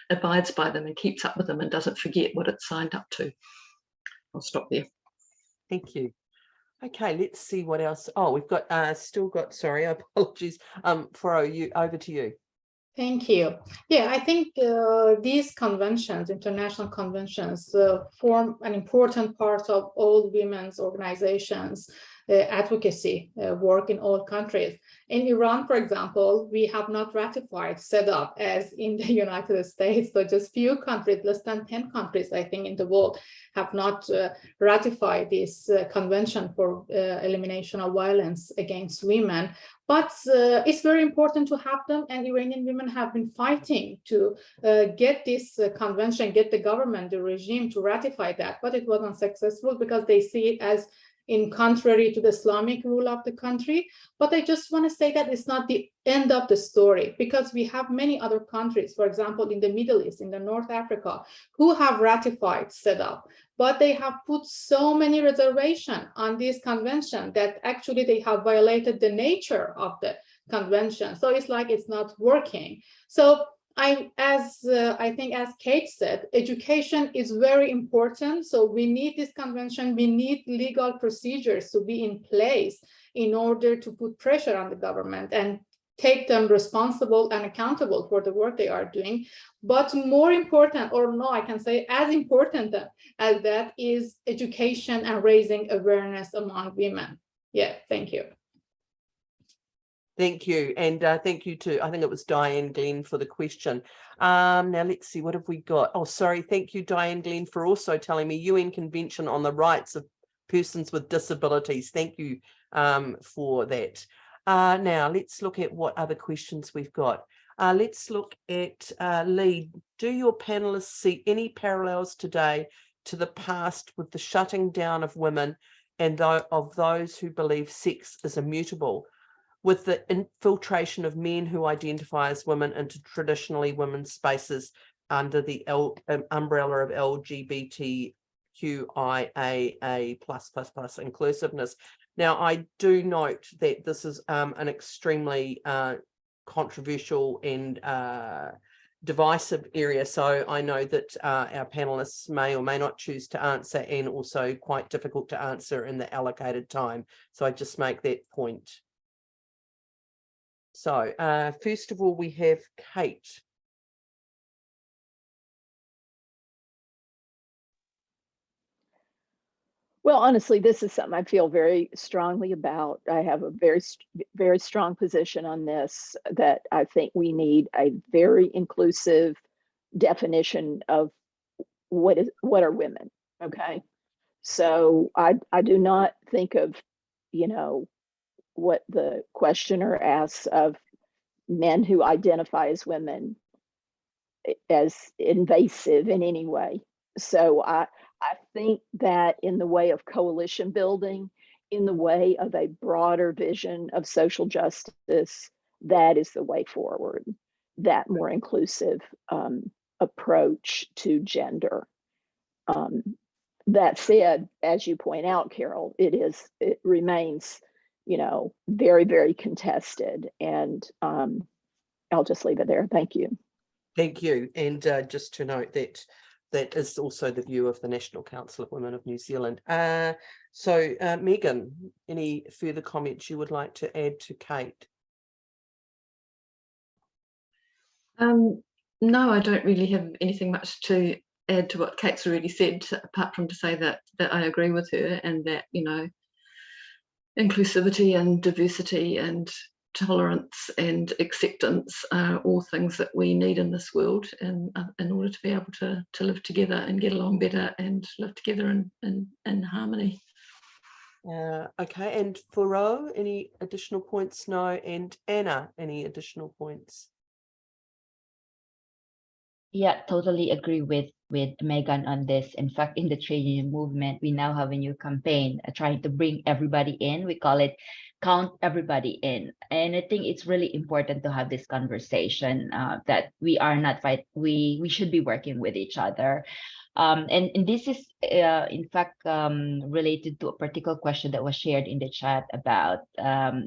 abides by them and keeps up with them and doesn't forget what it's signed up to. I'll stop there. Thank you. Okay, let's see what else. Oh, we've got sorry, apologies. Foro, over to you. Thank you. Yeah, I think these conventions, international conventions, form an important part of all women's organizations' advocacy work in all countries. In Iran, for example, we have not ratified CEDAW as in the United States. So just few countries, less than 10 countries, I think, in the world have not ratified this convention for elimination of violence against women. But it's very important to have them, and Iranian women have been fighting to get this convention, get the government, the regime to ratify that, but it wasn't successful because they see it as in contrary to the Islamic rule of the country. But I just want to say that it's not the end of the story, because we have many other countries, for example, in the Middle East, in the North Africa, who have ratified CEDAW, but they have put so many reservations on this convention that actually they have violated the nature of the convention. So it's like it's not working. So I think, as Kate said, education is very important. So we need this convention. We need legal procedures to be in place in order to put pressure on the government and take them responsible and accountable for the work they are doing. But more important, or no, I can say as important as that, is education and raising awareness among women. Yeah, thank you. Thank you. And thank you to, I think it was Diane Glenn, for the question. Now let's see, what have we got? Oh, sorry. Thank you, Diane Glenn, for also telling me UN Convention on the Rights of Persons with Disabilities. Thank you for that. Now let's look at what other questions we've got. Let's look at Lee. Do your panelists see any parallels today to the past with the shutting down of women and of those who believe sex is immutable, with the infiltration of men who identify as women into traditionally women's spaces under the umbrella of LGBTQIA++ inclusiveness? Now, I do note that this is an extremely controversial and divisive area, so I know that our panelists may or may not choose to answer, and also quite difficult to answer in the allocated time. So I just make that point. So first of all, we have Kate. Well, honestly, this is something I feel very strongly about. I have a very strong position on this, that I think we need a very inclusive definition of what are women. Okay. So I do not think of, what the questioner asks of men who identify as women as invasive in any way. So I think that in the way of coalition building, in the way of a broader vision of social justice, that is the way forward, that more inclusive approach to gender. that said, as you point out, Carol, it remains, very, very contested. And I'll just leave it there. Thank you. Thank you. And just to note that that is also the view of the National Council of Women of New Zealand. So Megan, any further comments you would like to add to Kate? No, I don't really have anything much to add to what Kate's already said, apart from to say that I agree with her, and that, inclusivity and diversity and tolerance and acceptance are all things that we need in this world, and in order to be able to live together and get along better and live together in harmony. Okay, and Furo, any additional points? No. And Anna, any additional points? Yeah, totally agree with Megan on this. In fact, in the trade union movement, we now have a new campaign trying to bring everybody in. We call it Count Everybody In. And I think it's really important to have this conversation that we are not we should be working with each other. And this is, in fact, related to a particular question that was shared in the chat about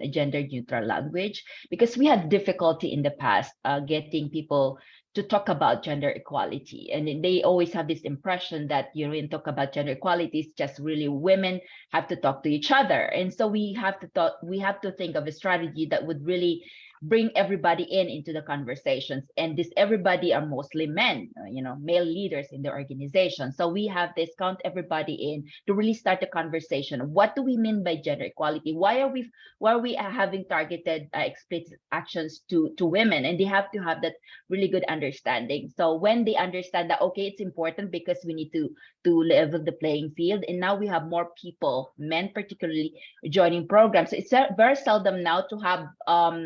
gender neutral language, because we had difficulty in the past getting people to talk about gender equality. And they always have this impression that, when you talk about gender equality, it's just really women have to talk to each other. And so we have to think of a strategy that would really bring everybody into the conversations. And this everybody are mostly men, male leaders in the organization. So we have this Count Everybody In to really start the conversation. What do we mean by gender equality? Why are we having targeted explicit actions to women? And they have to have that really good understanding. So when they understand that, okay, it's important because we need to level the playing field. And now we have more people, men particularly, joining programs. So it's very seldom now to have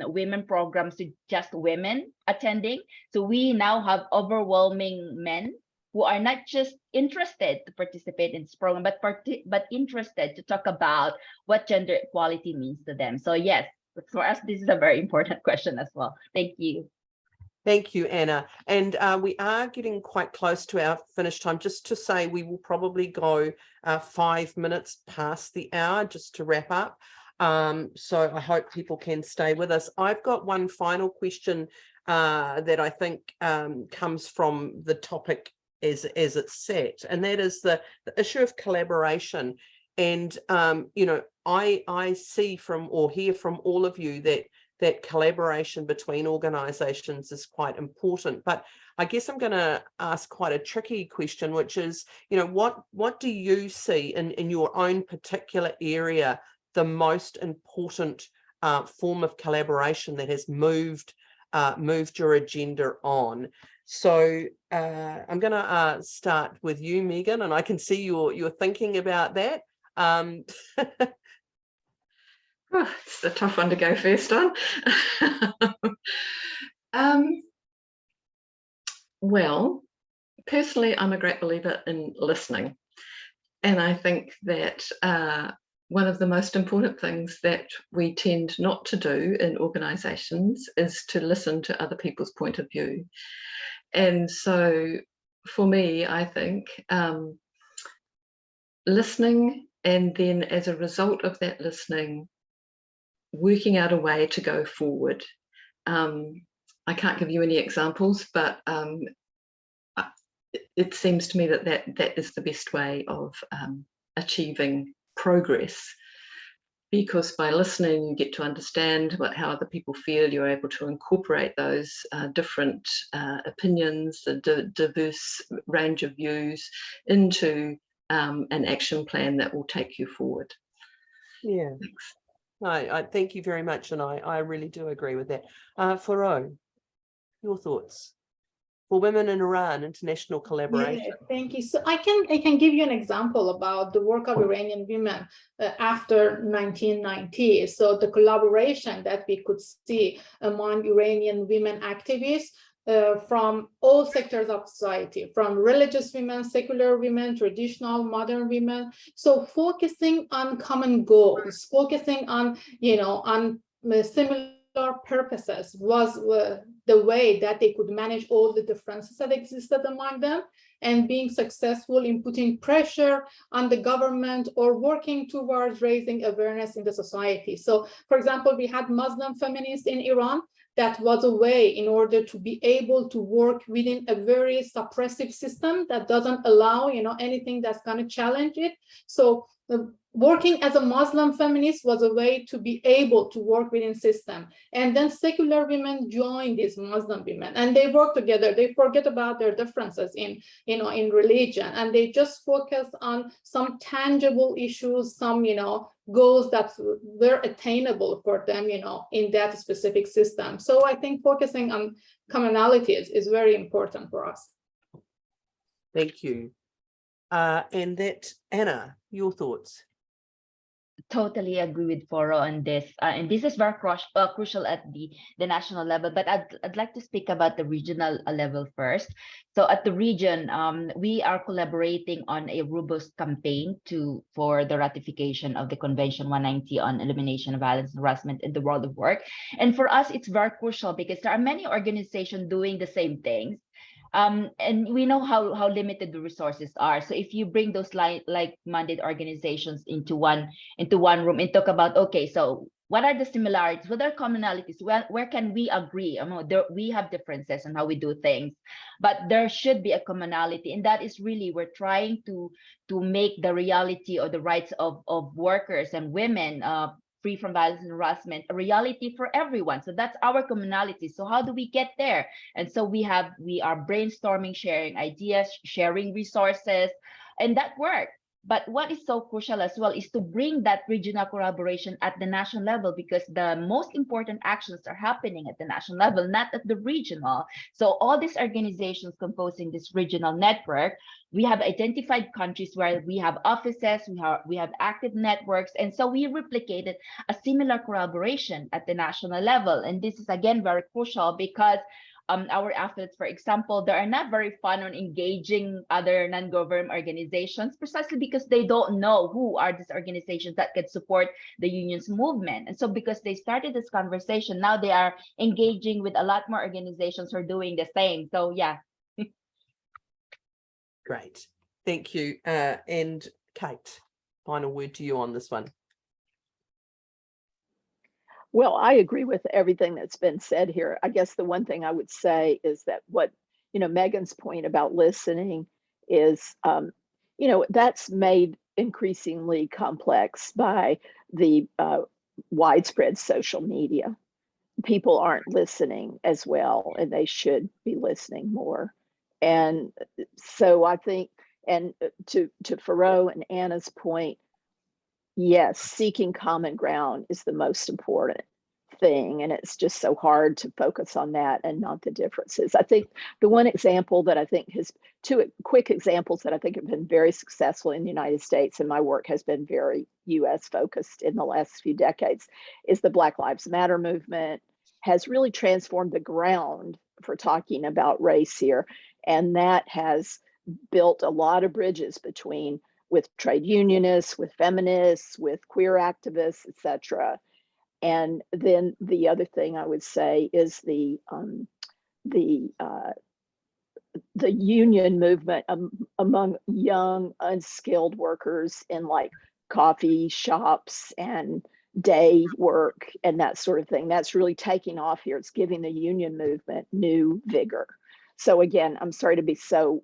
women programs to just women attending. So we now have overwhelming men who are not just interested to participate in this program, but interested to talk about what gender equality means to them. So yes, for us, this is a very important question as well. Thank you. Thank you, Anna. And we are getting quite close to our finish time. Just to say, we will probably go 5 minutes past the hour just to wrap up. So I hope people can stay with us. I've got one final question that I think comes from the topic as it's set, and that is the issue of collaboration. And I see from or hear from all of you that collaboration between organizations is quite important. But I guess I'm going to ask quite a tricky question, which is, what do you see in your own particular area the most important form of collaboration that has moved your agenda on? So I'm going to start with you, Megan, and I can see you're thinking about that. It's a tough one to go first on. Well, personally, I'm a great believer in listening. And I think that one of the most important things that we tend not to do in organisations is to listen to other people's point of view. And so for me, I think listening, and then as a result of that listening, working out a way to go forward. I can't give you any examples, but it seems to me that is the best way of achieving progress, because by listening you get to understand how other people feel. You're able to incorporate those different opinions, the diverse range of views into an action plan that will take you forward. Yeah. Thanks. I thank you very much, and I really do agree with that. Faro, your thoughts for women in Iran, international collaboration? Yeah, thank you. So I can give you an example about the work of Iranian women after 1990. So the collaboration that we could see among Iranian women activists from all sectors of society, from religious women, secular women, traditional, modern women. So focusing on common goals, focusing on, on similar purposes was the way that they could manage all the differences that existed among them, and being successful in putting pressure on the government or working towards raising awareness in the society. So, for example, we had Muslim feminists in Iran. That was a way in order to be able to work within a very suppressive system that doesn't allow, anything that's going to challenge it. So working as a Muslim feminist was a way to be able to work within system. And then secular women join these Muslim women, and they work together. They forget about their differences in religion, and they just focus on some tangible issues, some, goals that were attainable for them, in that specific system. So I think focusing on commonalities is very important for us. Thank you. And that, Anna, your thoughts? Totally agree with Foro on this, and this is very crucial at the national level. But I'd like to speak about the regional level first. So at the region, we are collaborating on a robust campaign for the ratification of the Convention 190 on elimination of violence and harassment in the world of work. And for us, it's very crucial because there are many organizations doing the same things. And we know how limited the resources are. So if you bring those like-minded organizations into one room and talk about, okay, so what are the similarities? What are commonalities? Well, where can we agree? We have differences on how we do things, but there should be a commonality, and that is really we're trying to make the reality or the rights of workers and women free from violence and harassment a reality for everyone. So that's our commonality. So how do we get there? And so we are brainstorming, sharing ideas, sharing resources, and that works. But what is so crucial as well is to bring that regional collaboration at the national level, because the most important actions are happening at the national level, not at the regional. So all these organizations composing this regional network, we have identified countries where we have offices, we have active networks, and so we replicated a similar collaboration at the national level. And this is again very crucial because our athletes, for example, they are not very fun on engaging other non-government organizations precisely because they don't know who are these organizations that can support the union's movement. And so because they started this conversation, now they are engaging with a lot more organizations who are doing the same. So yeah. Great. Thank you. And Kate, final word to you on this one. Well, I agree with everything that's been said here. I guess the one thing I would say is that what, Megan's point about listening is, that's made increasingly complex by the widespread social media. People aren't listening as well, and they should be listening more. And so I think, and to Foro and Anna's point, yes, seeking common ground is the most important thing. And it's just so hard to focus on that and not the differences. I think the one example that I think two quick examples that I think have been very successful in the United States, and my work has been very US focused in the last few decades, is the Black Lives Matter movement has really transformed the ground for talking about race here. And that has built a lot of bridges with trade unionists, with feminists, with queer activists, et cetera. And then the other thing I would say is the union movement among young, unskilled workers in like coffee shops and day work and that sort of thing. That's really taking off here. It's giving the union movement new vigor. So again, I'm sorry to be so,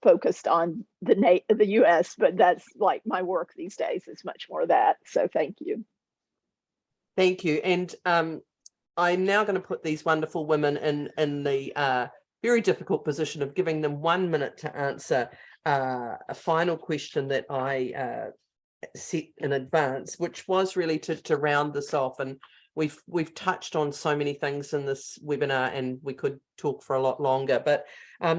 focused on the US, but that's like my work these days is much more of that. So thank you. Thank you. And I'm now going to put these wonderful women in the very difficult position of giving them 1 minute to answer a final question that I set in advance, which was really to round this off. And we've touched on so many things in this webinar, and we could talk for a lot longer, but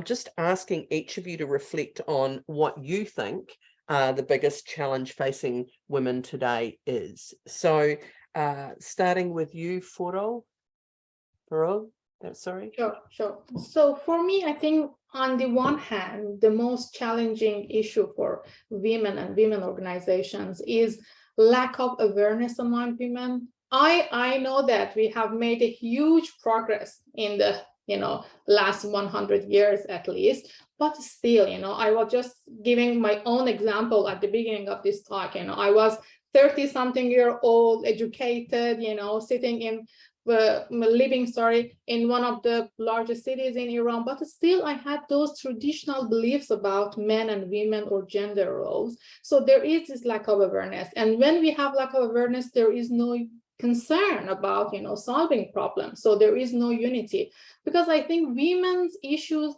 just asking each of you to reflect on what you think the biggest challenge facing women today is. So starting with you, Foro. Sorry. Sure. So for me, I think on the one hand, the most challenging issue for women and women organizations is lack of awareness among women I know that we have made a huge progress in the last 100 years at least, but still, I was just giving my own example at the beginning of this talk. I was 30-something-year-old, educated, sitting in living in one of the largest cities in Iran, but still I had those traditional beliefs about men and women or gender roles. So there is this lack of awareness, and when we have lack of awareness, there is no concern about solving problems. So there is no unity, because I think women's issues,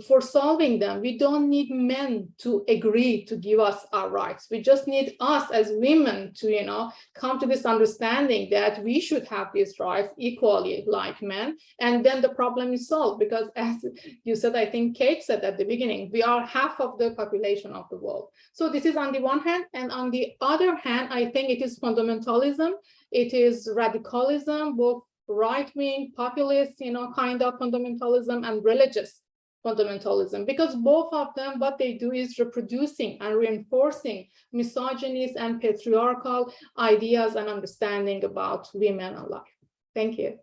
for solving them, we don't need men to agree to give us our rights. We just need us as women to come to this understanding that we should have these rights equally like men, and then the problem is solved. Because as you said, I think Kate said at the beginning, we are half of the population of the world. So this is on the one hand, and on the other hand, I think it is fundamentalism, it is radicalism, both right-wing, populist, kind of fundamentalism, and religious fundamentalism, because both of them, what they do is reproducing and reinforcing misogynist and patriarchal ideas and understanding about women and life. Thank you.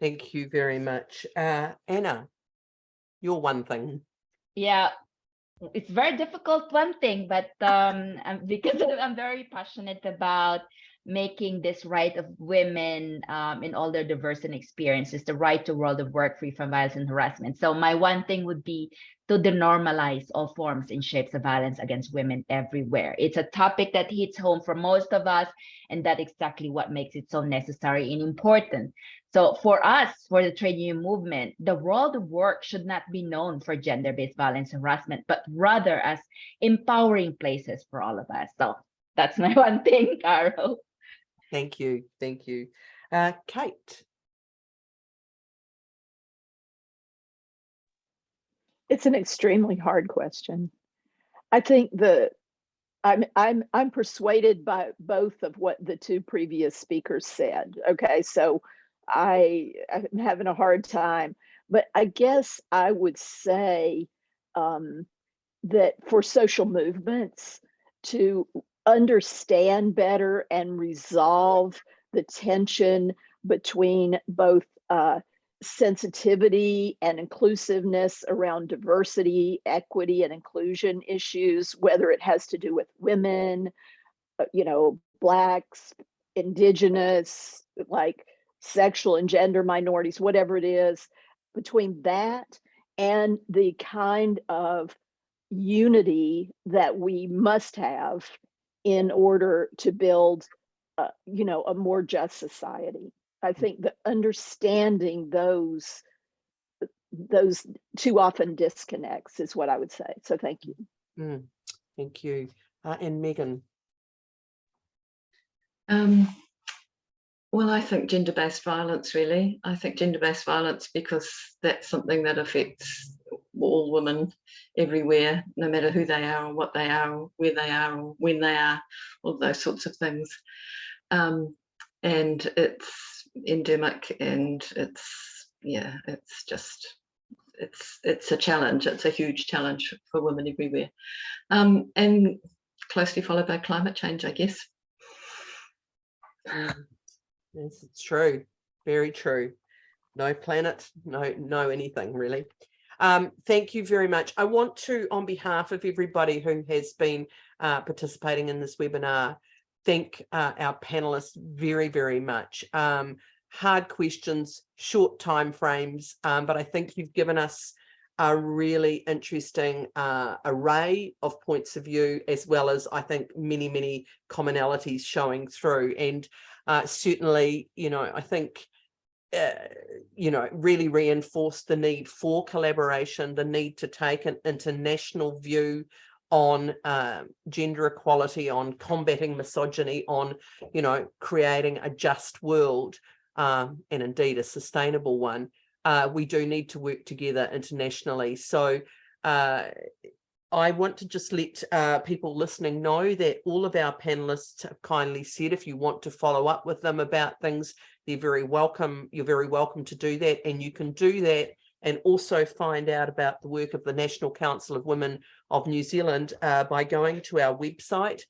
Thank you very much. Anna, your one thing. Yeah, it's very difficult one thing, but because I'm very passionate about making this right of women in all their diverse and experiences, the right to a world of work free from violence and harassment. So my one thing would be to denormalize all forms and shapes of violence against women everywhere. It's a topic that hits home for most of us, and that's exactly what makes it so necessary and important. So for us, for the trade union movement, the world of work should not be known for gender-based violence and harassment, but rather as empowering places for all of us. So that's my one thing, Carol. Thank you. Thank you. Kate. It's an extremely hard question. I think I'm persuaded by both of what the two previous speakers said. Okay, so I'm having a hard time, but I guess I would say that for social movements to understand better and resolve the tension between both sensitivity and inclusiveness around diversity, equity, and inclusion issues, whether it has to do with women, Blacks, Indigenous, like sexual and gender minorities, whatever it is, between that and the kind of unity that we must have in order to build, a more just society. I think that understanding those too often disconnects is what I would say. So thank you. Thank you. And Megan. Well, I think gender-based violence, really. I think gender-based violence, because that's something that affects all women everywhere, no matter who they are or what they are or where they are or when they are, all those sorts of things. And it's endemic, and it's a challenge. It's a huge challenge for women everywhere. And closely followed by climate change, I guess. Yes, it's true. Very true. No planet, no anything really. Thank you very much. I want to, on behalf of everybody who has been participating in this webinar, thank our panelists very, very much. Hard questions, short time frames, but I think you've given us a really interesting array of points of view, as well as I think many commonalities showing through. And certainly, I think really reinforced the need for collaboration, the need to take an international view on gender equality, on combating misogyny, on creating a just world, and indeed a sustainable one. We do need to work together internationally. So I want to just let people listening know that all of our panelists have kindly said if you want to follow up with them about things, they're very welcome. You're very welcome to do that, and you can do that and also find out about the work of the National Council of Women of New Zealand by going to our website,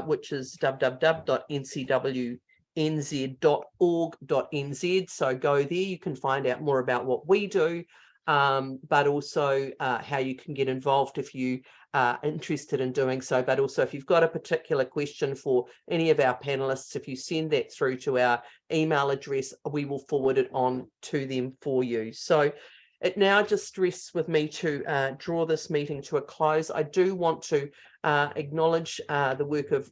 which is www.ncwnz.org.nz. So go there, you can find out more about what we do, but also how you can get involved if you are interested in doing so. But also if you've got a particular question for any of our panelists, if you send that through to our email address, we will forward it on to them for you. So it now just rests with me to draw this meeting to a close. I do want to acknowledge the work of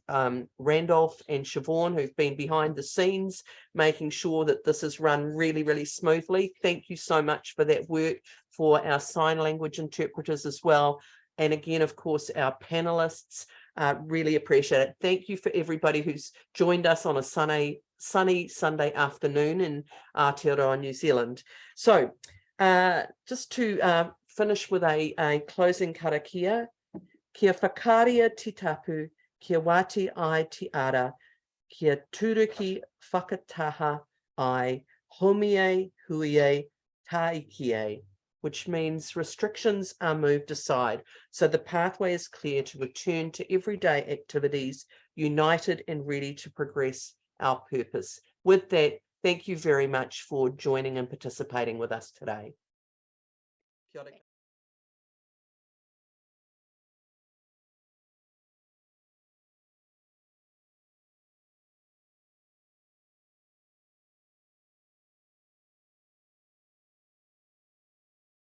Randolph and Siobhan, who've been behind the scenes, making sure that this is run really, really smoothly. Thank you so much for that work, for our sign language interpreters as well. And again, of course, our panelists, really appreciate it. Thank you for everybody who's joined us on a sunny Sunday afternoon in Aotearoa, New Zealand. So just to finish with a closing karakia, kia whakaria te tapu, kia wati ai te ara, kia turuki whakataha ai, homie huie taikie, which means restrictions are moved aside. So the pathway is clear to return to everyday activities, united and ready to progress our purpose. With that, thank you very much for joining and participating with us today. Kia ora.